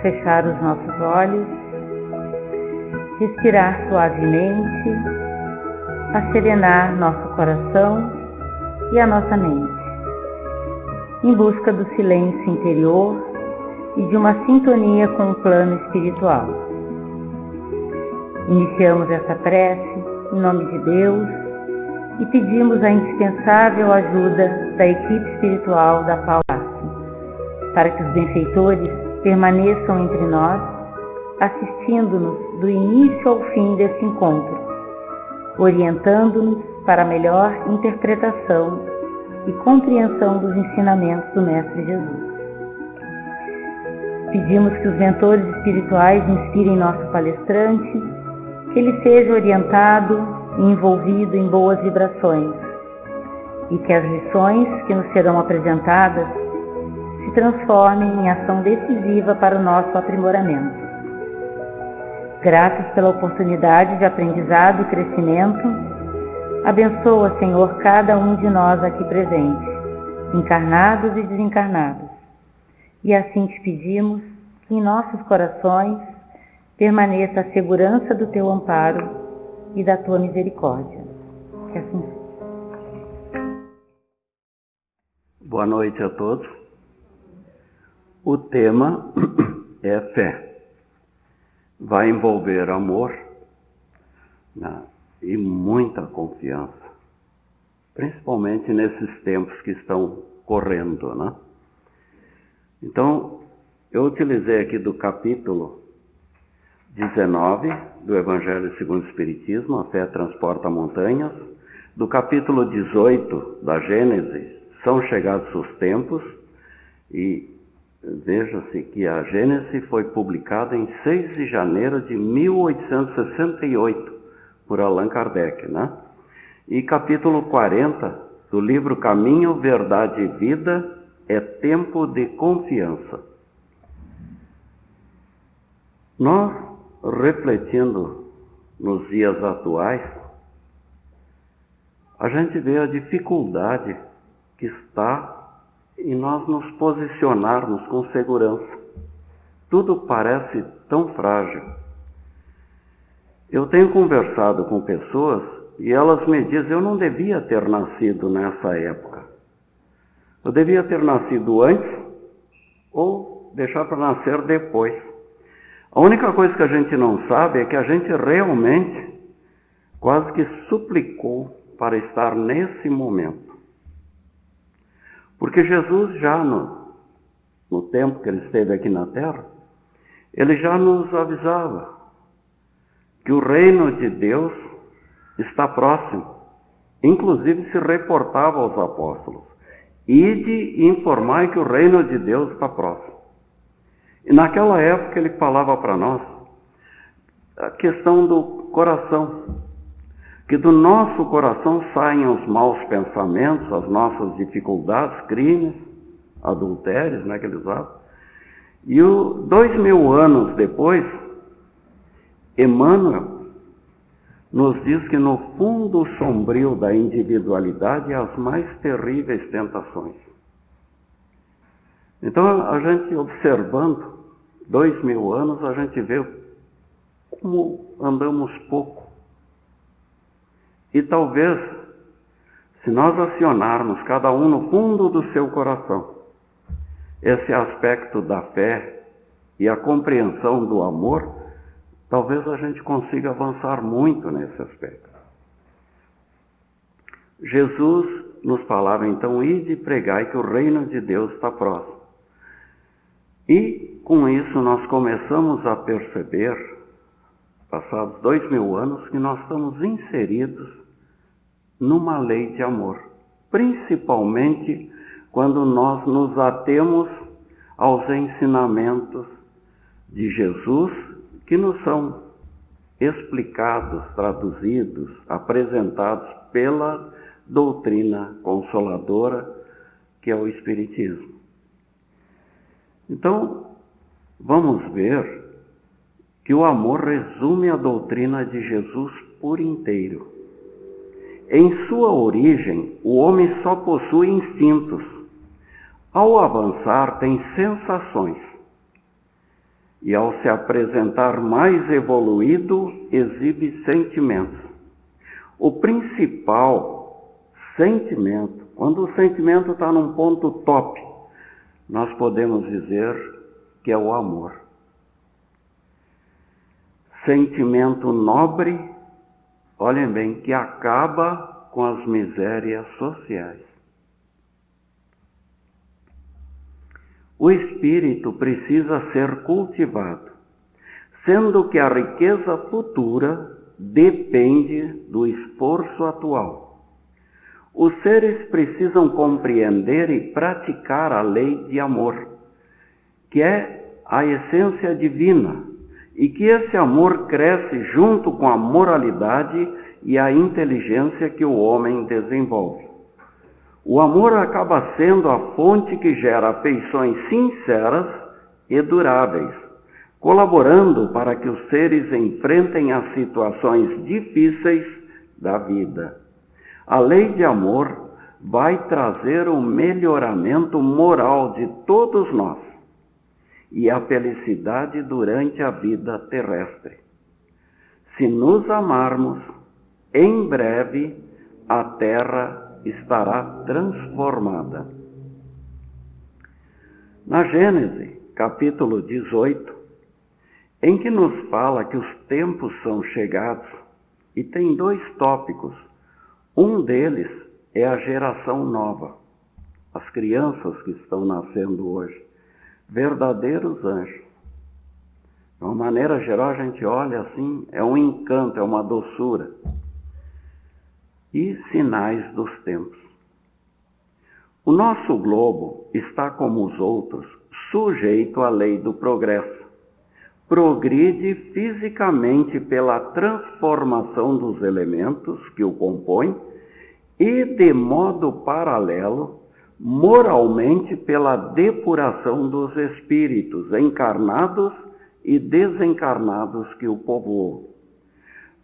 fechar os nossos olhos, respirar suavemente, a serenar nosso coração e a nossa mente, em busca do silêncio interior e de uma sintonia com o plano espiritual. Iniciamos essa prece em nome de Deus e pedimos a indispensável ajuda da equipe espiritual da Paulasse, para que os benfeitores permaneçam entre nós, assistindo-nos do início ao fim desse encontro, orientando-nos para a melhor interpretação e compreensão dos ensinamentos do Mestre Jesus. Pedimos que os mentores espirituais inspirem nosso palestrante, que ele seja orientado e envolvido em boas vibrações, e que as lições que nos serão apresentadas se transformem em ação decisiva para o nosso aprimoramento. Gratos pela oportunidade de aprendizado e crescimento, abençoa, Senhor, cada um de nós aqui presentes, encarnados e desencarnados. E assim te pedimos que em nossos corações permaneça a segurança do teu amparo e da tua misericórdia. Que assim seja. Boa noite a todos. O tema é fé. Vai envolver amor, né, e muita confiança, principalmente nesses tempos que estão correndo, né? Então, eu utilizei aqui do capítulo 19 do Evangelho segundo o Espiritismo, a fé transporta montanhas, do capítulo 18 da Gênesis, são chegados os tempos, e veja-se que a Gênesis foi publicada em 6 de janeiro de 1868 por Allan Kardec, né? E capítulo 40 do livro Caminho, Verdade e Vida é tempo de confiança. Nós, refletindo nos dias atuais, a gente vê a dificuldade que está em nós nos posicionarmos com segurança. Tudo parece tão frágil. Eu tenho conversado com pessoas e elas me dizem: eu não devia ter nascido nessa época. Eu devia ter nascido antes ou deixar para nascer depois. A única coisa que a gente não sabe é que a gente realmente quase que suplicou para estar nesse momento. Porque Jesus já no tempo que ele esteve aqui na Terra, ele já nos avisava que o reino de Deus está próximo. Inclusive se reportava aos apóstolos: ide e informai que o reino de Deus está próximo. E naquela época ele falava para nós a questão do coração, que do nosso coração saem os maus pensamentos, as nossas dificuldades, crimes, adultérios, né, que eles falam. E 2000 anos depois, Emmanuel nos diz que no fundo sombrio da individualidade há as mais terríveis tentações. Então, a gente observando 2000 anos, a gente vê como andamos pouco. E talvez, se nós acionarmos cada um no fundo do seu coração esse aspecto da fé e a compreensão do amor, talvez a gente consiga avançar muito nesse aspecto. Jesus nos falava então: ide e pregai que o reino de Deus está próximo. E com isso nós começamos a perceber, passados 2000 anos, que nós estamos inseridos numa lei de amor, principalmente quando nós nos atemos aos ensinamentos de Jesus, que nos são explicados, traduzidos, apresentados pela doutrina consoladora que é o Espiritismo. Então, vamos ver que o amor resume a doutrina de Jesus por inteiro. Em sua origem, o homem só possui instintos. Ao avançar, tem sensações. e, ao se apresentar mais evoluído, exibe sentimentos. O principal sentimento, quando o sentimento está num ponto top, nós podemos dizer que é o amor. Sentimento nobre, olhem bem, que acaba com as misérias sociais. O espírito precisa ser cultivado, sendo que a riqueza futura depende do esforço atual. Os seres precisam compreender e praticar a lei de amor, que é a essência divina, e que esse amor cresce junto com a moralidade e a inteligência que o homem desenvolve. O amor acaba sendo a fonte que gera afeições sinceras e duráveis, colaborando para que os seres enfrentem as situações difíceis da vida. A lei de amor vai trazer o melhoramento moral de todos nós e a felicidade durante a vida terrestre. Se nos amarmos, em breve a terra estará transformada. Na Gênesis, capítulo 18, em que nos fala que os tempos são chegados, e tem 2 tópicos. Um deles é a geração nova, as crianças que estão nascendo hoje, verdadeiros anjos. De uma maneira geral, a gente olha assim, é um encanto, é uma doçura. E sinais dos tempos. O nosso globo está, como os outros, sujeito à lei do progresso. Progride fisicamente pela transformação dos elementos que o compõem e, de modo paralelo, moralmente pela depuração dos espíritos encarnados e desencarnados que o povoam.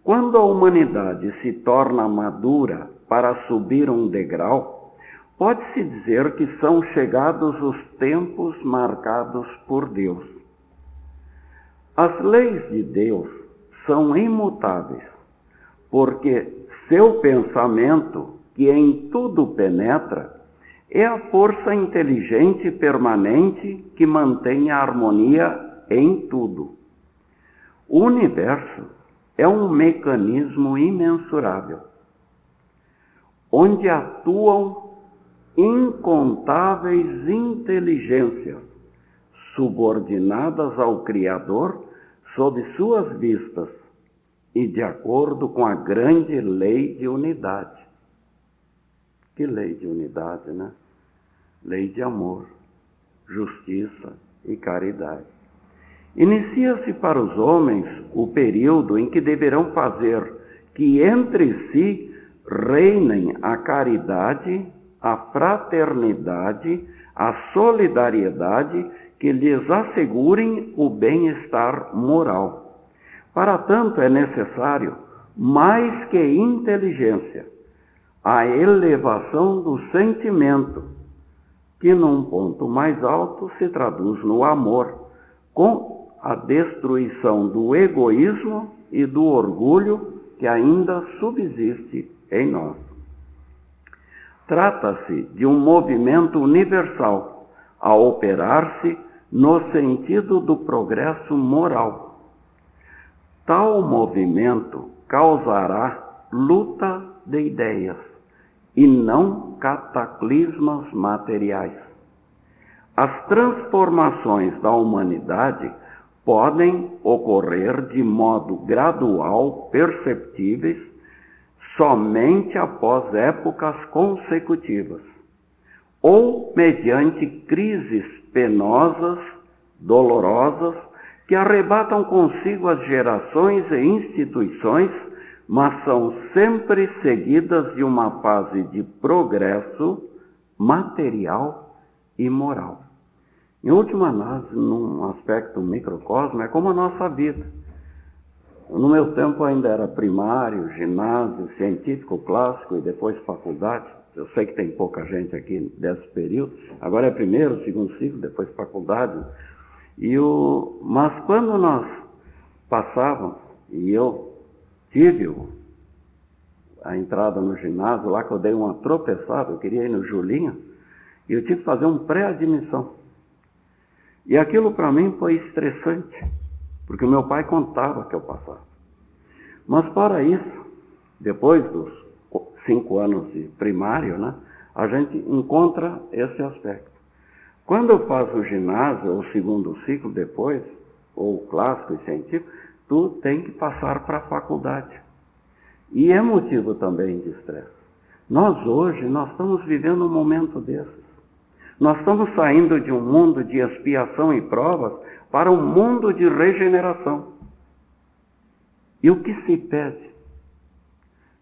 Quando a humanidade se torna madura para subir um degrau, pode-se dizer que são chegados os tempos marcados por Deus. As leis de Deus são imutáveis, porque seu pensamento, que em tudo penetra, é a força inteligente e permanente que mantém a harmonia em tudo. O universo é um mecanismo imensurável, onde atuam incontáveis inteligências, subordinadas ao Criador sob suas vistas e de acordo com a grande lei de unidade. Que lei de unidade, né? Lei de amor, justiça e caridade. Inicia-se para os homens o período em que deverão fazer que entre si reinem a caridade, a fraternidade, a solidariedade que lhes assegurem o bem-estar moral. Para tanto é necessário, mais que inteligência, a elevação do sentimento, que num ponto mais alto se traduz no amor, com a destruição do egoísmo e do orgulho que ainda subsiste em nós. Trata-se de um movimento universal a operar-se no sentido do progresso moral. Tal movimento causará luta de ideias e não cataclismas materiais. As transformações da humanidade podem ocorrer de modo gradual, perceptíveis, somente após épocas consecutivas, ou mediante crises penosas, dolorosas, que arrebatam consigo as gerações e instituições, mas são sempre seguidas de uma fase de progresso material e moral. Em última análise, num aspecto microcosmo, é como a nossa vida. No meu tempo ainda era primário, ginásio, científico, clássico e depois faculdade. Eu sei que tem pouca gente aqui desse período. Agora é primeiro, segundo ciclo, depois faculdade. Mas quando nós passávamos, e eu tive a entrada no ginásio, lá que eu dei uma tropeçada, eu queria ir no Julinho, e eu tive que fazer um pré-admissão. E aquilo para mim foi estressante, porque o meu pai contava que eu passava. Mas fora isso, depois dos 5 anos de primário, né, a gente encontra esse aspecto. Quando eu faço o ginásio, ou o segundo ciclo depois, ou clássico e científico, tu tem que passar para a faculdade. E é motivo também de estresse. Nós estamos vivendo um momento desses. Nós estamos saindo de um mundo de expiação e provas para um mundo de regeneração. E o que se pede?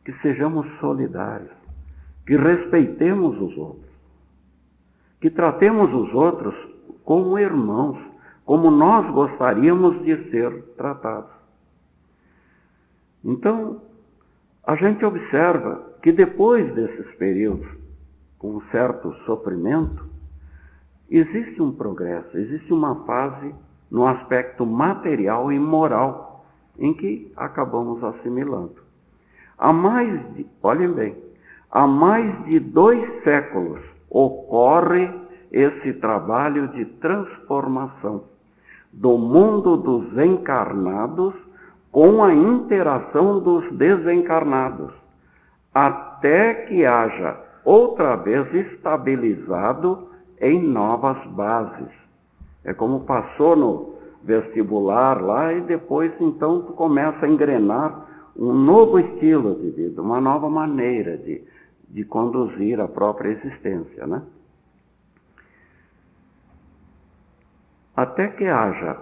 Que sejamos solidários, que respeitemos os outros, que tratemos os outros como irmãos, como nós gostaríamos de ser tratados. Então, a gente observa que depois desses períodos, com um certo sofrimento, existe um progresso, existe uma fase no aspecto material e moral em que acabamos assimilando. Olhem bem, há mais de 2 séculos ocorre esse trabalho de transformação do mundo dos encarnados com a interação dos desencarnados, até que haja outra vez estabilizado em novas bases. É como passou no vestibular lá e depois então tu começa a engrenar um novo estilo de vida, uma nova maneira de conduzir a própria existência, né? Até que haja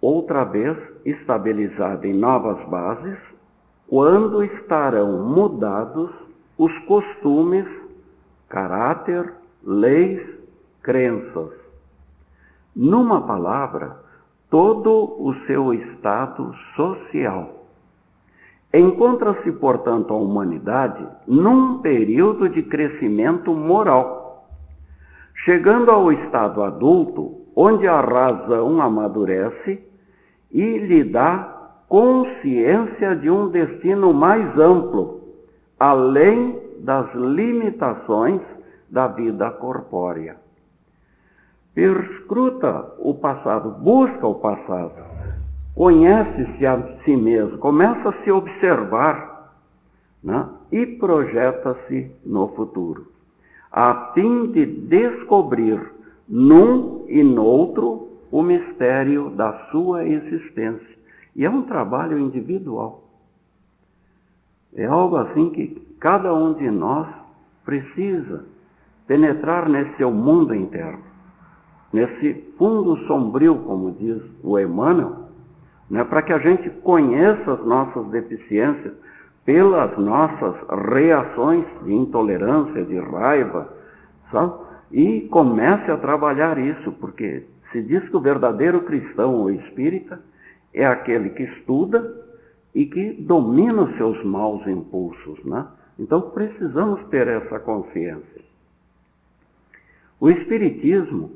outra vez estabilizado em novas bases, quando estarão mudados os costumes, caráter, leis, crenças. Numa palavra, todo o seu estado social. Encontra-se, portanto, a humanidade num período de crescimento moral, chegando ao estado adulto, onde a razão amadurece e lhe dá consciência de um destino mais amplo, além das limitações da vida corpórea. Perscruta o passado, busca o passado, conhece-se a si mesmo, começa a se observar, né? E projeta-se no futuro, a fim de descobrir num e noutro o mistério da sua existência. E é um trabalho individual. É algo assim que cada um de nós precisa penetrar nesse seu mundo interno, nesse fundo sombrio, como diz o Emmanuel, né, para que a gente conheça as nossas deficiências pelas nossas reações de intolerância, de raiva, sabe? E comece a trabalhar isso, porque se diz que o verdadeiro cristão ou espírita é aquele que estuda e que domina os seus maus impulsos, né? Então precisamos ter essa consciência. O Espiritismo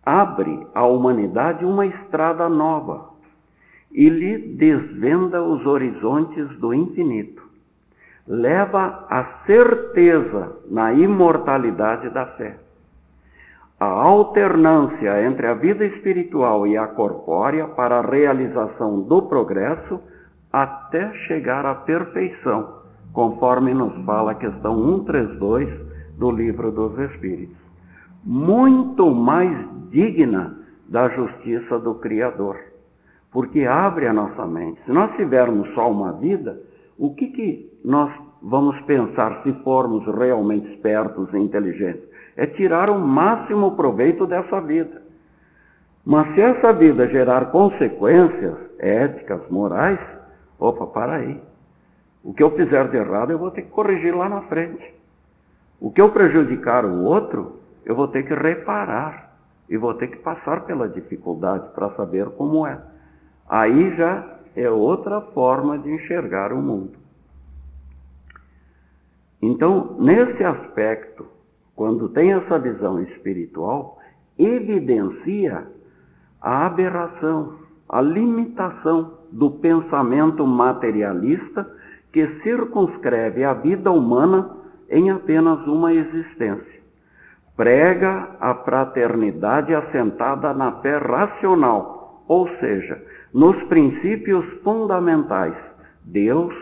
abre à humanidade uma estrada nova e lhe desvenda os horizontes do infinito. Leva a certeza na imortalidade da fé. A alternância entre a vida espiritual e a corpórea para a realização do progresso até chegar à perfeição, conforme nos fala a questão 132 do Livro dos Espíritos. Muito mais digna da justiça do Criador, porque abre a nossa mente. Se nós tivermos só uma vida, o que nós vamos pensar se formos realmente espertos e inteligentes? É tirar o máximo proveito dessa vida. Mas se essa vida gerar consequências éticas, morais, para aí. O que eu fizer de errado eu vou ter que corrigir lá na frente. O que eu prejudicar o outro, eu vou ter que reparar. E vou ter que passar pela dificuldade para saber como é. Aí já é outra forma de enxergar o mundo. Então, nesse aspecto, quando tem essa visão espiritual, evidencia a aberração, a limitação do pensamento materialista que circunscreve a vida humana em apenas uma existência. Prega a fraternidade assentada na fé racional, ou seja, nos princípios fundamentais: Deus,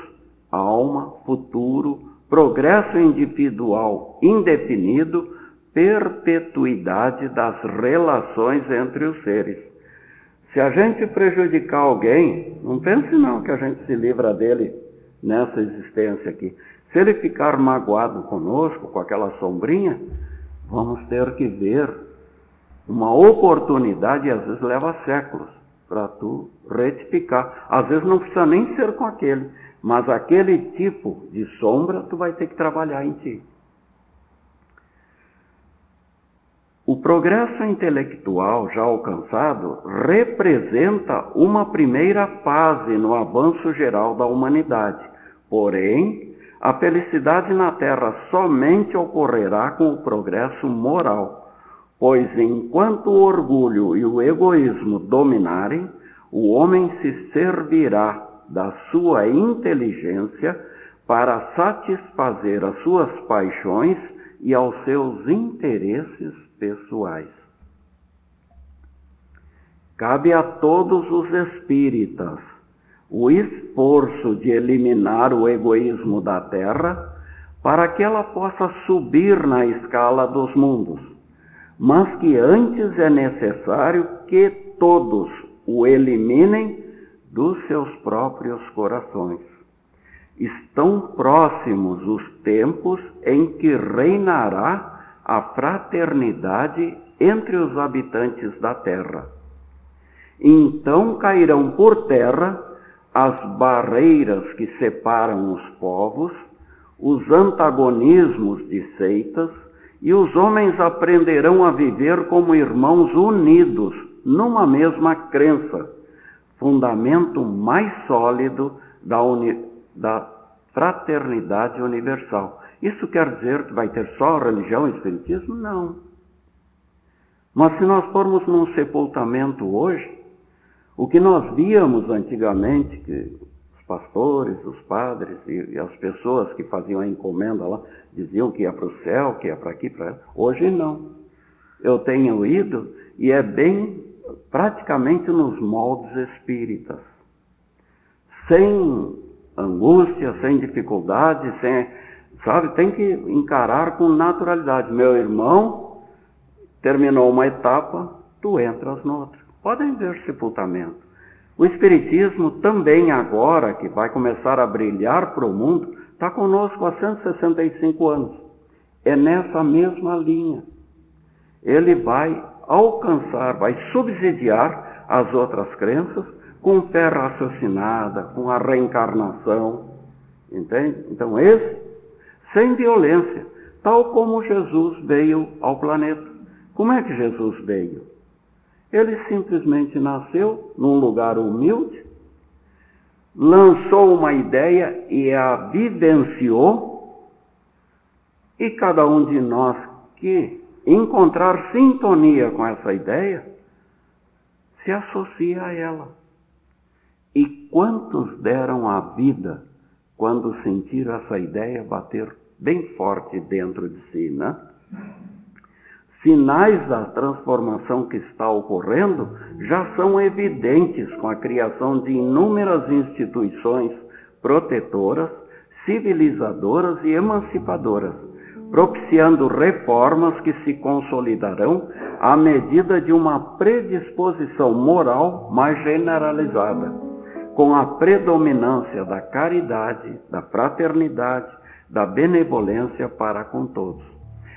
alma, futuro, progresso individual indefinido, perpetuidade das relações entre os seres. Se a gente prejudicar alguém, não pense não que a gente se livra dele nessa existência aqui. Se ele ficar magoado conosco, com aquela sombrinha, vamos ter que ver uma oportunidade, e às vezes leva séculos, para tu retificar. Às vezes não precisa nem ser com aquele, mas aquele tipo de sombra tu vai ter que trabalhar em ti. O progresso intelectual já alcançado representa uma primeira fase no avanço geral da humanidade. Porém, a felicidade na Terra somente ocorrerá com o progresso moral, pois enquanto o orgulho e o egoísmo dominarem, o homem se servirá da sua inteligência para satisfazer as suas paixões e aos seus interesses pessoais. Cabe a todos os espíritas o esforço de eliminar o egoísmo da Terra para que ela possa subir na escala dos mundos, mas que antes é necessário que todos o eliminem dos seus próprios corações. Estão próximos os tempos em que reinará a fraternidade entre os habitantes da terra. Então cairão por terra as barreiras que separam os povos, os antagonismos de seitas, e os homens aprenderão a viver como irmãos unidos numa mesma crença, fundamento mais sólido da fraternidade universal. Isso quer dizer que vai ter só religião e espiritismo? Não. Mas se nós formos num sepultamento hoje, o que nós víamos antigamente, que os pastores, os padres e as pessoas que faziam a encomenda lá, diziam que ia para o céu, que ia para aqui, para lá. Hoje não. Eu tenho ido e é bem praticamente nos moldes espíritas. Sem angústia, sem dificuldade, sabe, tem que encarar com naturalidade. Meu irmão, terminou uma etapa, tu entras noutra. Podem ver sepultamento. O Espiritismo também agora, que vai começar a brilhar para o mundo, está conosco há 165 anos. É nessa mesma linha. Ele vai alcançar, vai subsidiar as outras crenças com fé raciocinada, com a reencarnação. Entende? Então esse, sem violência, tal como Jesus veio ao planeta. Como é que Jesus veio? Ele simplesmente nasceu num lugar humilde, lançou uma ideia e a vivenciou, e cada um de nós que encontrar sintonia com essa ideia, se associa a ela. E quantos deram a vida quando sentiram essa ideia bater bem forte dentro de si, né? Sinais da transformação que está ocorrendo já são evidentes com a criação de inúmeras instituições protetoras, civilizadoras e emancipadoras, propiciando reformas que se consolidarão à medida de uma predisposição moral mais generalizada, com a predominância da caridade, da fraternidade, da benevolência para com todos.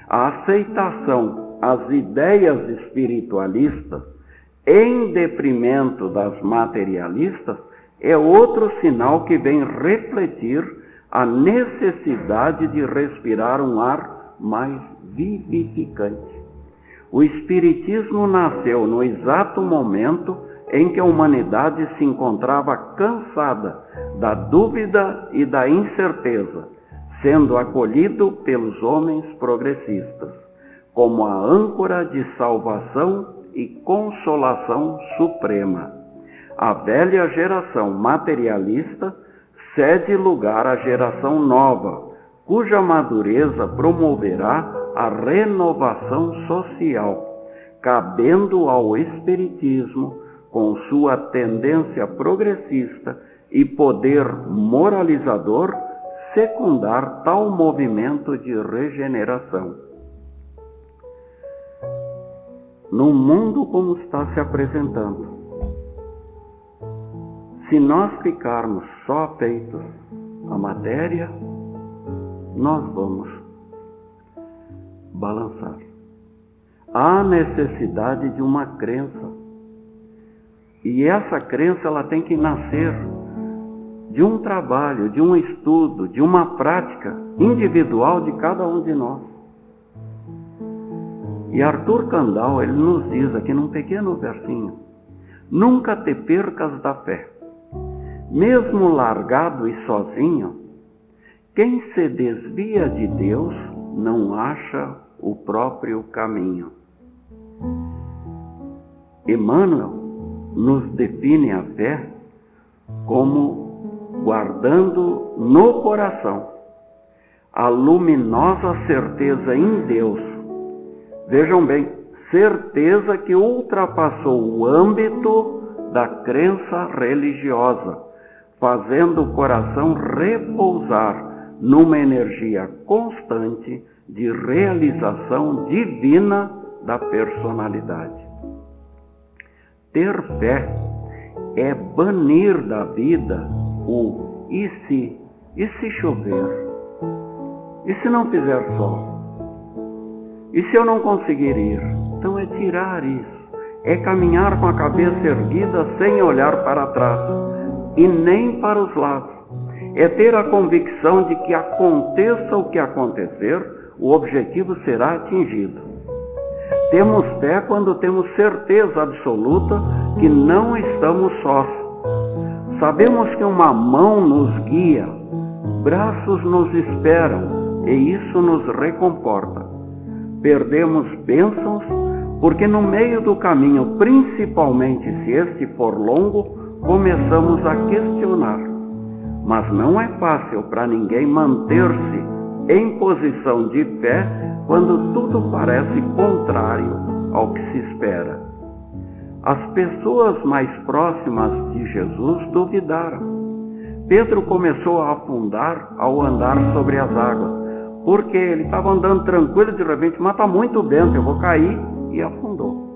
A aceitação às ideias espiritualistas em detrimento das materialistas é outro sinal que vem refletir a necessidade de respirar um ar mais vivificante. O Espiritismo nasceu no exato momento em que a humanidade se encontrava cansada da dúvida e da incerteza, sendo acolhido pelos homens progressistas, como a âncora de salvação e consolação suprema. A velha geração materialista cede lugar à geração nova, cuja madureza promoverá a renovação social, cabendo ao espiritismo, com sua tendência progressista e poder moralizador, secundar tal movimento de regeneração. No mundo como está se apresentando, se nós ficarmos só afeitos à matéria, nós vamos balançar. Há necessidade de uma crença. E essa crença ela tem que nascer de um trabalho, de um estudo, de uma prática individual de cada um de nós. E Arthur Kandal, ele nos diz aqui num pequeno versinho: nunca te percas da fé. Mesmo largado e sozinho, quem se desvia de Deus não acha o próprio caminho. Emmanuel nos define a fé como guardando no coração a luminosa certeza em Deus. Vejam bem, certeza que ultrapassou o âmbito da crença religiosa, fazendo o coração repousar numa energia constante de realização divina da personalidade. Ter fé é banir da vida o e se chover, e se não fizer sol, e se eu não conseguir ir. Então é tirar isso, é caminhar com a cabeça erguida sem olhar para trás e nem para os lados. É ter a convicção de que aconteça o que acontecer, o objetivo será atingido. Temos fé quando temos certeza absoluta que não estamos sós. Sabemos que uma mão nos guia, braços nos esperam, e isso nos reconforta. Perdemos bênçãos porque no meio do caminho, principalmente se este for longo, começamos a questionar. Mas não é fácil para ninguém manter-se em posição de fé quando tudo parece contrário ao que se espera. As pessoas mais próximas de Jesus duvidaram. Pedro começou a afundar ao andar sobre as águas, porque ele estava andando tranquilo e de repente, mas está muito vento, eu vou cair, e afundou.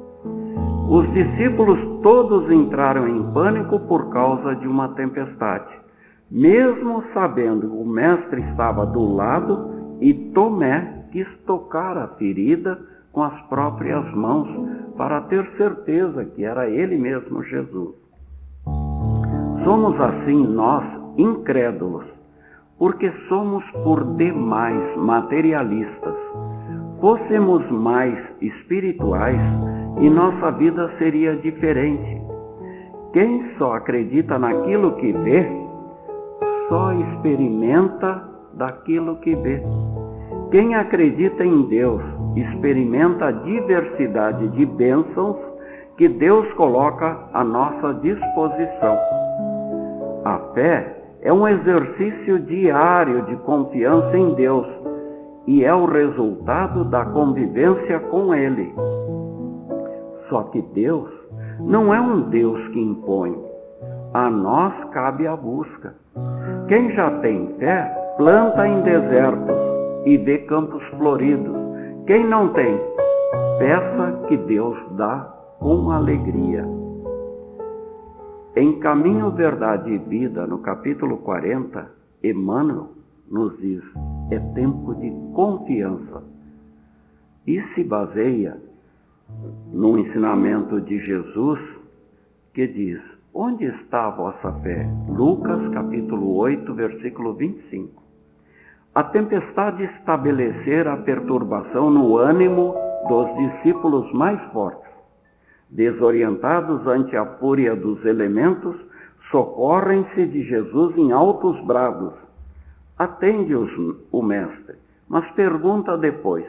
Os discípulos todos entraram em pânico por causa de uma tempestade, mesmo sabendo que o mestre estava do lado, e Tomé quis tocar a ferida com as próprias mãos para ter certeza que era ele mesmo Jesus. Somos assim nós, incrédulos, porque somos por demais materialistas. Fôssemos mais espirituais e nossa vida seria diferente. Quem só acredita naquilo que vê, só experimenta daquilo que vê. Quem acredita em Deus experimenta a diversidade de bênçãos que Deus coloca à nossa disposição. A fé é um exercício diário de confiança em Deus e é o resultado da convivência com Ele. Só que Deus não é um Deus que impõe. A nós cabe a busca. Quem já tem fé, planta em desertos e vê campos floridos. Quem não tem, peça que Deus dá com alegria. Em Caminho, Verdade e Vida, no capítulo 40, Emmanuel nos diz: é tempo de confiança. E se baseia no ensinamento de Jesus, que diz: onde está a vossa fé? Lucas capítulo 8, versículo 25. A tempestade estabelecera a perturbação no ânimo dos discípulos mais fortes. Desorientados ante a fúria dos elementos, socorrem-se de Jesus em altos brados. Atende-os o mestre, mas pergunta depois: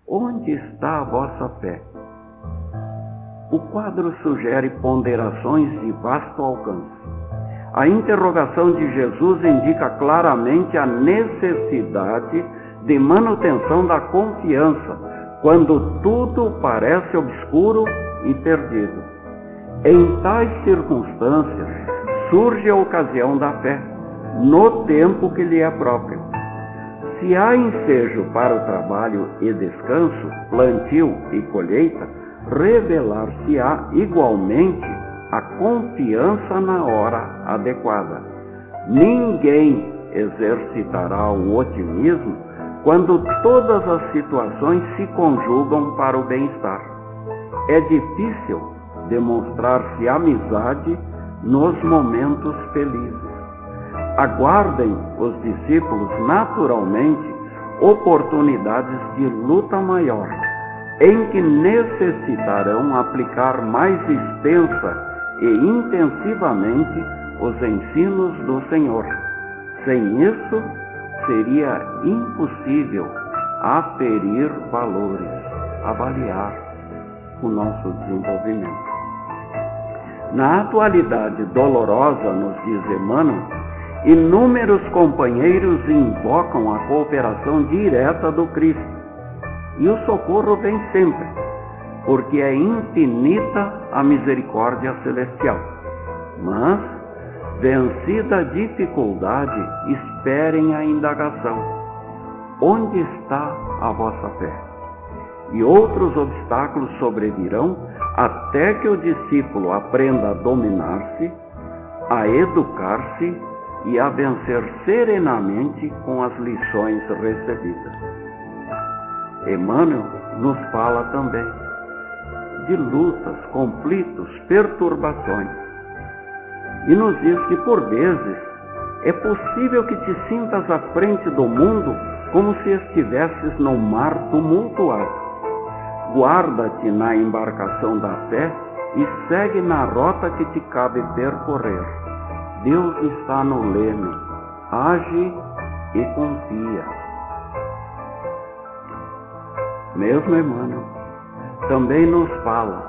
Onde está a vossa fé? O quadro sugere ponderações de vasto alcance. A interrogação de Jesus indica claramente a necessidade de manutenção da confiança, quando tudo parece obscuro e perdido. Em tais circunstâncias, surge a ocasião da fé, no tempo que lhe é próprio. Se há ensejo para o trabalho e descanso, plantio e colheita, revelar-se-á igualmente a confiança na hora adequada. Ninguém exercitará o otimismo quando todas as situações se conjugam para o bem-estar. É difícil demonstrar-se amizade nos momentos felizes. Aguardem os discípulos naturalmente oportunidades de luta maior, em que necessitarão aplicar mais extensa e intensivamente os ensinos do Senhor. Sem isso, seria impossível aferir valores, avaliar o nosso desenvolvimento. Na atualidade dolorosa, nos diz Emmanuel, inúmeros companheiros invocam a cooperação direta do Cristo. E o socorro vem sempre, porque é infinita a misericórdia celestial. Mas, vencida a dificuldade, esperem a indagação: onde está a vossa fé? E outros obstáculos sobrevirão até que o discípulo aprenda a dominar-se, a educar-se e a vencer serenamente com as lições recebidas. Emmanuel nos fala também de lutas, conflitos, perturbações. E nos diz que, por vezes, é possível que te sintas à frente do mundo como se estivesses no mar tumultuado. Guarda-te na embarcação da fé e segue na rota que te cabe percorrer. Deus está no leme, age e confia. Mesmo Emmanuel também nos fala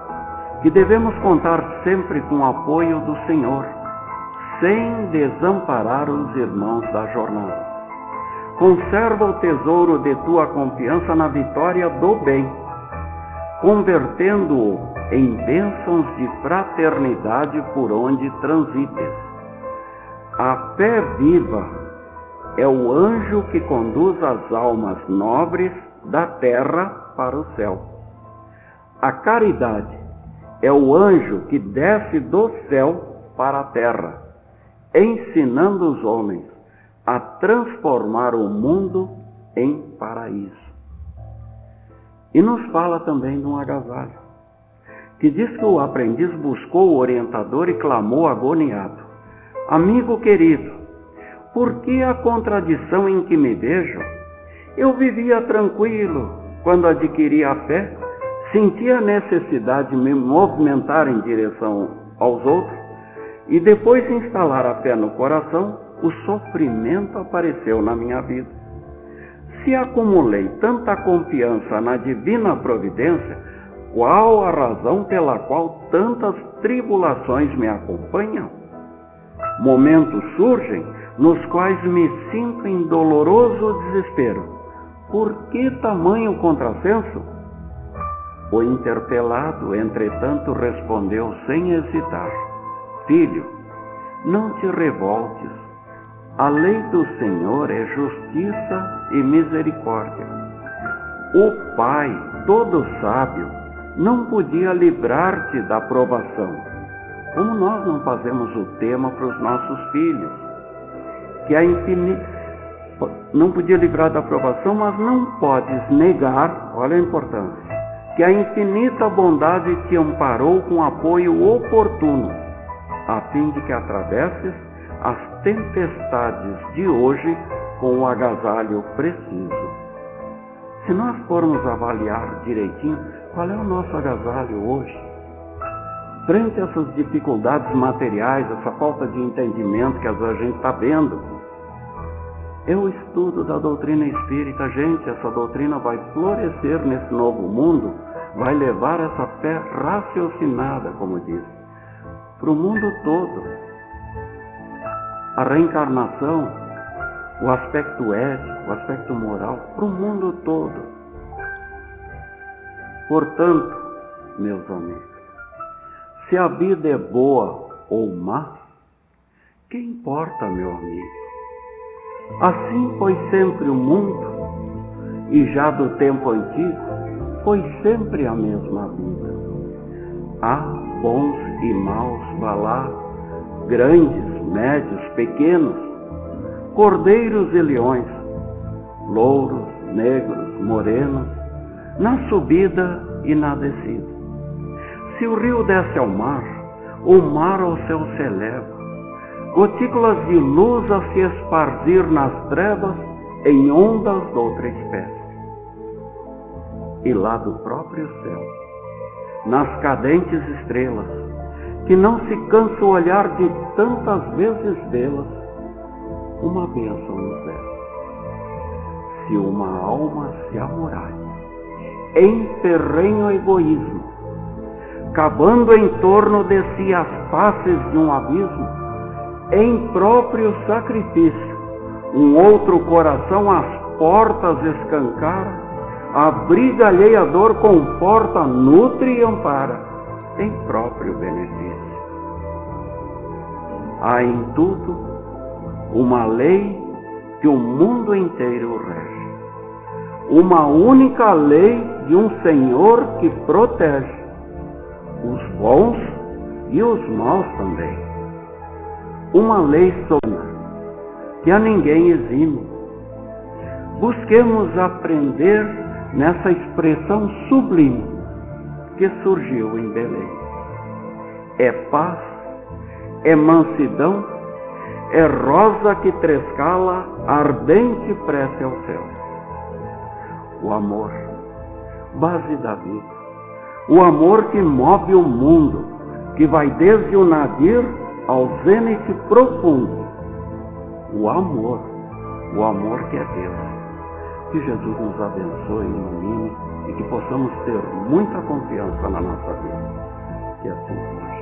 que devemos contar sempre com o apoio do Senhor, sem desamparar os irmãos da jornada. Conserva o tesouro de tua confiança na vitória do bem, convertendo-o em bênçãos de fraternidade por onde transites. A fé viva é o anjo que conduz as almas nobres da terra para o céu. A caridade é o anjo que desce do céu para a terra, ensinando os homens a transformar o mundo em paraíso. E nos fala também de um agasalho, que diz que o aprendiz buscou o orientador e clamou agoniado: amigo querido, por que a contradição em que me vejo? Eu vivia tranquilo quando adquiri a fé, sentia a necessidade de me movimentar em direção aos outros, e depois de instalar a fé no coração, o sofrimento apareceu na minha vida. Se acumulei tanta confiança na divina providência, qual a razão pela qual tantas tribulações me acompanham? Momentos surgem nos quais me sinto em doloroso desespero. Por que tamanho contrassenso? O interpelado, entretanto, respondeu sem hesitar: filho, não te revoltes. A lei do Senhor é justiça e misericórdia. O Pai, todo sábio, não podia livrar-te da provação, como nós não fazemos o tema para os nossos filhos, que não podia livrar da provação, mas não podes negar, olha a importância, que a infinita bondade te amparou com apoio oportuno, a fim de que atravesses as tempestades de hoje com o agasalho preciso. Se nós formos avaliar direitinho, qual é o nosso agasalho hoje? Frente a essas dificuldades materiais, essa falta de entendimento que às vezes a gente está vendo, é o estudo da doutrina espírita. Gente, essa doutrina vai florescer nesse novo mundo, vai levar essa fé raciocinada, como diz, para o mundo todo. A reencarnação, o aspecto ético, o aspecto moral, para o mundo todo. Portanto, meus amigos, se a vida é boa ou má, que importa, meu amigo? Assim foi sempre o mundo, e já do tempo antigo foi sempre a mesma vida. Há bons e maus balá, grandes, médios, pequenos, cordeiros e leões, louros, negros, morenos, na subida e na descida. Se o rio desce ao mar, o mar ao céu se eleva, gotículas de luz a se esparzir nas trevas em ondas de outra espécie. E lá do próprio céu, nas cadentes estrelas, que não se cansa o olhar de tantas vezes vê-las, uma bênção nos céu. Se uma alma se amoralha, emperrenha o egoísmo, cavando em torno de si as faces de um abismo, em próprio sacrifício, um outro coração às portas escancara, abriga alheia dor, conforta, nutre e ampara, em próprio benefício. Há em tudo uma lei que o mundo inteiro rege, uma única lei de um Senhor que protege os bons e os maus também. Uma lei soberana que a ninguém exime. Busquemos aprender nessa expressão sublime que surgiu em Belém. É paz, é mansidão, é rosa que trescala ardente prece ao céu. O amor, base da vida. O amor que move o mundo, que vai desde o nadir ao zênite profundo. O amor que é Deus. Que Jesus nos abençoe e ilumine e que possamos ter muita confiança na nossa vida. Que assim seja.